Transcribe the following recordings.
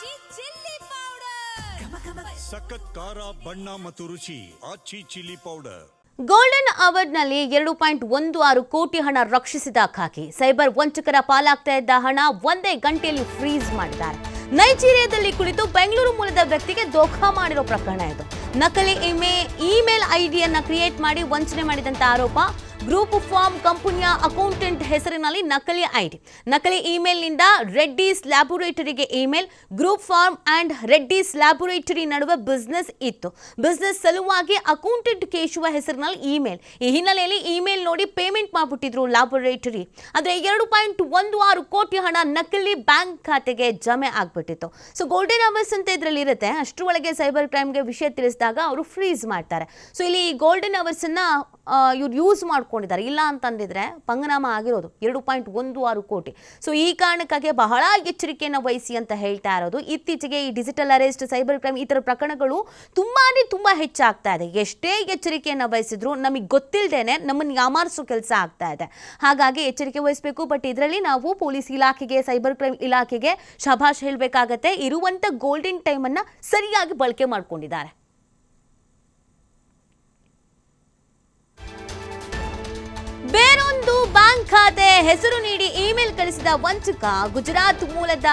ಆಚಿ chilli powder ಸಖತ್ ಖಾರ ಬಣ್ಣ ಮತ್ತು ರುಚಿ ಆಚಿ ಚಿಲ್ಲಿ ಪೌಡರ್. ಗೋಲ್ಡನ್ ಅವರ್ನಲ್ಲಿ 2.16 ಕೋಟಿ ಹಣ ರಕ್ಷಿಸಿದ ಖಾಕಿ ಸೈಬರ್ ವಂಚಕರ ಪಾಲಾಗ್ತಾ ಇದ್ದ ಹಣ ಒಂದೇ ಗಂಟೆಯಲ್ಲಿ ಫ್ರೀಸ್ ಮಾಡಿದ್ದಾರೆ. ನೈಜೀರಿಯಾದಲ್ಲಿ ಕುಳಿತು ಬೆಂಗಳೂರು ಮೂಲದ ವ್ಯಕ್ತಿಗೆ ದೋಖಾ ಮಾಡಿರೋ ಪ್ರಕರಣ ಇದು. ನಕಲಿ ಇಮೇಲ್ ಐಡಿಯನ್ನ ಕ್ರಿಯೇಟ್ ಮಾಡಿ ವಂಚನೆ ಮಾಡಿದಂತ ಆರೋಪ. ಗ್ರೂಪ್ ಫಾರ್ಮ್ ಕಂಪನಿಯ ಅಕೌಂಟೆಂಟ್ ಹೆಸರಿನಲ್ಲಿ ನಕಲಿ ಐಡಿ, ನಕಲಿ ಇಮೇಲ್ನಿಂದ ರೆಡ್ಡೀಸ್ ಲ್ಯಾಬೋರೇಟರಿಗೆ email. Group pharm and Reddy's laboratory ನಡುವೆ ಬಿಸ್ನೆಸ್ ಇತ್ತು. ಬಿಸ್ನೆಸ್ ಸಲುವಾಗಿ ಅಕೌಂಟೆಂಟ್ ಕೇಶವ ಹೆಸರಿನಲ್ಲಿ ಇಮೇಲ್. ಈ ಹಿನ್ನೆಲೆಯಲ್ಲಿ ಇಮೇಲ್ ನೋಡಿ ಪೇಮೆಂಟ್ ಮಾಡಿಬಿಟ್ಟಿದ್ರು ಲ್ಯಾಬೋರೇಟರಿ. ಆದರೆ 2.16 ಕೋಟಿ ಹಣ ನಕಲಿ ಬ್ಯಾಂಕ್ ಖಾತೆಗೆ ಜಮೆ ಆಗ್ಬಿಟ್ಟಿತ್ತು. ಸೊ ಗೋಲ್ಡನ್ ಅವರ್ಸ್ ಅಂತ ಇದರಲ್ಲಿ ಇರುತ್ತೆ. ಅಷ್ಟರೊಳಗೆ ಸೈಬರ್ ಕ್ರೈಮ್ಗೆ ವಿಷಯ ತಿಳಿಸಿದಾಗ ಅವರು ಫ್ರೀಸ್ ಮಾಡ್ತಾರೆ. ಸೊ ಇಲ್ಲಿ ಈ ಗೋಲ್ಡನ್ ಅವರ್ಸ್ ಅನ್ನ ಇವ್ರು ಯೂಸ್ ಮಾಡ್ಕೊಂಡಿದ್ದಾರೆ. ಇಲ್ಲ ಅಂತಂದಿದ್ರೆ ಪಂಗನಾಮ ಆಗಿರೋದು 2.16 ಕೋಟಿ. ಸೊ ಈ ಕಾರಣಕ್ಕಾಗಿ ಬಹಳ ಎಚ್ಚರಿಕೆಯನ್ನು ವಹಿಸಿ ಅಂತ ಹೇಳ್ತಾ ಇರೋದು. ಇತ್ತೀಚೆಗೆ ಈ ಡಿಜಿಟಲ್ ಅರೆಸ್ಟ್, ಸೈಬರ್ ಕ್ರೈಮ್ ಈ ಥರ ಪ್ರಕರಣಗಳು ತುಂಬ ಹೆಚ್ಚಾಗ್ತಾ ಇದೆ. ಎಷ್ಟೇ ಎಚ್ಚರಿಕೆಯನ್ನು ವಹಿಸಿದ್ರು ನಮಗೆ ಗೊತ್ತಿಲ್ಲದೇನೆ ನಮ್ಮನ್ನು ಯಾಮಾರಿಸೋ ಕೆಲಸ ಆಗ್ತಾ ಇದೆ. ಹಾಗಾಗಿ ಎಚ್ಚರಿಕೆ ವಹಿಸಬೇಕು. ಬಟ್ ಇದರಲ್ಲಿ ನಾವು ಪೊಲೀಸ್ ಇಲಾಖೆಗೆ, ಸೈಬರ್ ಕ್ರೈಮ್ ಇಲಾಖೆಗೆ ಶಭಾಷ್ ಹೇಳಬೇಕಾಗತ್ತೆ. ಇರುವಂಥ ಗೋಲ್ಡನ್ ಟೈಮನ್ನು ಸರಿಯಾಗಿ ಬಳಕೆ ಮಾಡ್ಕೊಂಡಿದ್ದಾರೆ. ಬೇರೊಂದು ಬ್ಯಾಂಕ್ ಖಾತೆ ಹೆಸರು ನೀಡಿ ಇಮೇಲ್ ಕಳಿಸಿದ ವಂಚಕ ಗುಜರಾತ್ ಮೂಲದ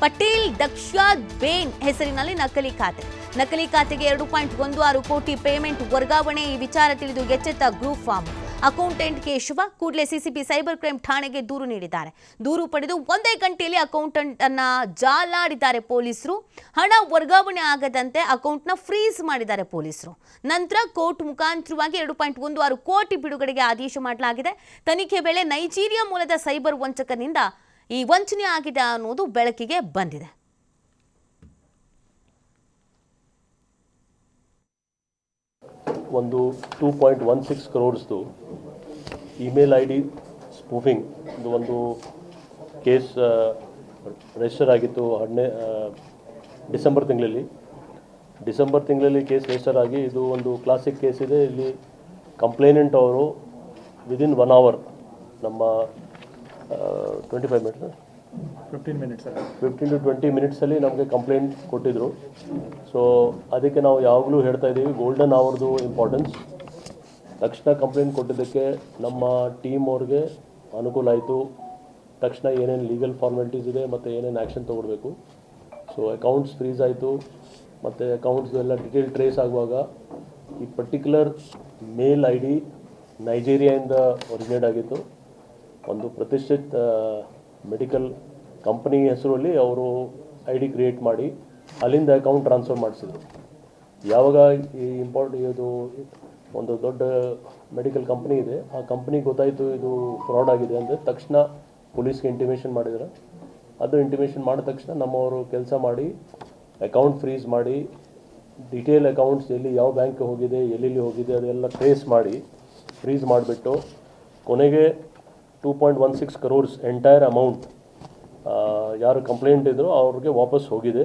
ಪಟೇಲ್ ದಕ್ಷಾದ್ ಬೇನ್ ಹೆಸರಿನಲ್ಲಿ ನಕಲಿ ಖಾತೆಗೆ 2.16 ಕೋಟಿ ಪೇಮೆಂಟ್ ವರ್ಗಾವಣೆ. ಈ ವಿಚಾರ ತಿಳಿದು ಎಚ್ಚೆತ್ತ ಗ್ರೂಪ್ ಫಾರ್ಮ್ ಅಕೌಂಟೆಂಟ್ ಕೇಶವ ಕೂಡಲೇ ಸಿಸಿಬಿ ಸೈಬರ್ ಕ್ರೈಮ್ ಠಾಣೆಗೆ ದೂರು ನೀಡಿದ್ದಾರೆ. ದೂರು ಪಡೆದು ಒಂದೇ ಗಂಟೆಯಲ್ಲಿ ಅಕೌಂಟೆಂಟ್ ಅನ್ನ ಜಾಲಾಡಿದ್ದಾರೆ ಪೊಲೀಸರು. ಹಣ ವರ್ಗಾವಣೆ ಆಗದಂತೆ ಅಕೌಂಟ್ನ ಫ್ರೀಸ್ ಮಾಡಿದ್ದಾರೆ ಪೊಲೀಸರು. ನಂತರ ಕೋರ್ಟ್ ಮುಖಾಂತರವಾಗಿ 2.16 ಕೋಟಿ ಬಿಡುಗಡೆಗೆ ಆದೇಶ ಮಾಡಲಾಗಿದೆ. ತನಿಖೆ ವೇಳೆ ನೈಜೀರಿಯಾ ಮೂಲದ ಸೈಬರ್ ವಂಚಕನಿಂದ ಈ ವಂಚನೆ ಆಗಿದೆ ಅನ್ನೋದು ಬೆಳಕಿಗೆ ಬಂದಿದೆ. ಒಂದು 2.16 crores email I D spoofing ಒಂದು ಕೇಸ್ ರಿಜಿಸ್ಟರ್ ಆಗಿತ್ತು. ಡಿಸೆಂಬರ್ ತಿಂಗಳಲ್ಲಿ ಕೇಸ್ ರಿಜಿಸ್ಟರ್ ಆಗಿ ಇದು ಒಂದು ಕ್ಲಾಸಿಕ್ ಕೇಸ್ ಇದೆ. ಇಲ್ಲಿ ಕಂಪ್ಲೇನೆಂಟ್ ಅವರು ವಿದಿನ್ 1 hour ನಮ್ಮ 15 to 20 ಮಿನಿಟ್ಸಲ್ಲಿ ನಮಗೆ ಕಂಪ್ಲೇಂಟ್ ಕೊಟ್ಟಿದ್ದರು. ಸೊ ಅದಕ್ಕೆ ನಾವು ಯಾವಾಗಲೂ ಹೇಳ್ತಾ ಇದ್ದೀವಿ ಗೋಲ್ಡನ್ ಅವರ್ದು ಇಂಪಾರ್ಟೆನ್ಸ್. ತಕ್ಷಣ ಕಂಪ್ಲೇಂಟ್ ಕೊಟ್ಟಿದ್ದಕ್ಕೆ ನಮ್ಮ ಟೀಮ್ ಅವ್ರಿಗೆ ಅನುಕೂಲ ಆಯಿತು. ತಕ್ಷಣ ಏನೇನು ಲೀಗಲ್ ಫಾರ್ಮಾಲಿಟೀಸ್ ಇದೆ ಮತ್ತು ಏನೇನು ಆ್ಯಕ್ಷನ್ ತೊಗೊಳ್ಬೇಕು. ಸೊ ಅಕೌಂಟ್ಸ್ ಫ್ರೀಸ್ ಆಯಿತು ಮತ್ತು ಅಕೌಂಟ್ಸ್ ಎಲ್ಲ ಡಿಟೇಲ್ ಟ್ರೇಸ್ ಆಗುವಾಗ ಈ ಪರ್ಟಿಕ್ಯುಲರ್ ಮೇಲ್ ಐ ಡಿ ನೈಜೀರಿಯಾಯಿಂದ ಒರಿಜಿನೇಟ್ ಆಗಿತ್ತು. ಒಂದು ಪ್ರತಿಷ್ಠಿತ ಮೆಡಿಕಲ್ ಕಂಪನಿ ಹೆಸರಲ್ಲಿ ಅವರು ಐ ಡಿ ಕ್ರಿಯೇಟ್ ಮಾಡಿ ಅಲ್ಲಿಂದ ಅಕೌಂಟ್ ಟ್ರಾನ್ಸ್ಫರ್ ಮಾಡಿಸಿದ್ರು. ಯಾವಾಗ ಈ ಇದು ಒಂದು ದೊಡ್ಡ ಮೆಡಿಕಲ್ ಕಂಪ್ನಿ ಇದೆ, ಆ ಕಂಪ್ನಿಗೆ ಗೊತ್ತಾಯಿತು ಇದು ಫ್ರಾಡ್ ಆಗಿದೆ ಅಂದರೆ ತಕ್ಷಣ ಪೊಲೀಸ್ಗೆ ಇಂಟಿಮೇಷನ್ ಮಾಡಿದ್ರು. ಅದು ಇಂಟಿಮೇಷನ್ ಮಾಡಿದ ತಕ್ಷಣ ನಮ್ಮವರು ಕೆಲಸ ಮಾಡಿ ಅಕೌಂಟ್ ಫ್ರೀಸ್ ಮಾಡಿ ಡಿಟೇಲ್ ಅಕೌಂಟ್ಸ್ ಎಲ್ಲಿ ಯಾವ ಬ್ಯಾಂಕ್ಗೆ ಹೋಗಿದೆ, ಎಲ್ಲೆಲ್ಲಿ ಹೋಗಿದೆ ಅದೆಲ್ಲ ಟ್ರೇಸ್ ಮಾಡಿ ಫ್ರೀಸ್ ಮಾಡಿಬಿಟ್ಟು ಕೊನೆಗೆ 2.16 crores ಎಂಟೈರ್ ಅಮೌಂಟ್ ಯಾರು ಕಂಪ್ಲೇಂಟ್ ಇದ್ದರೂ ಅವ್ರಿಗೆ ವಾಪಸ್ ಹೋಗಿದೆ.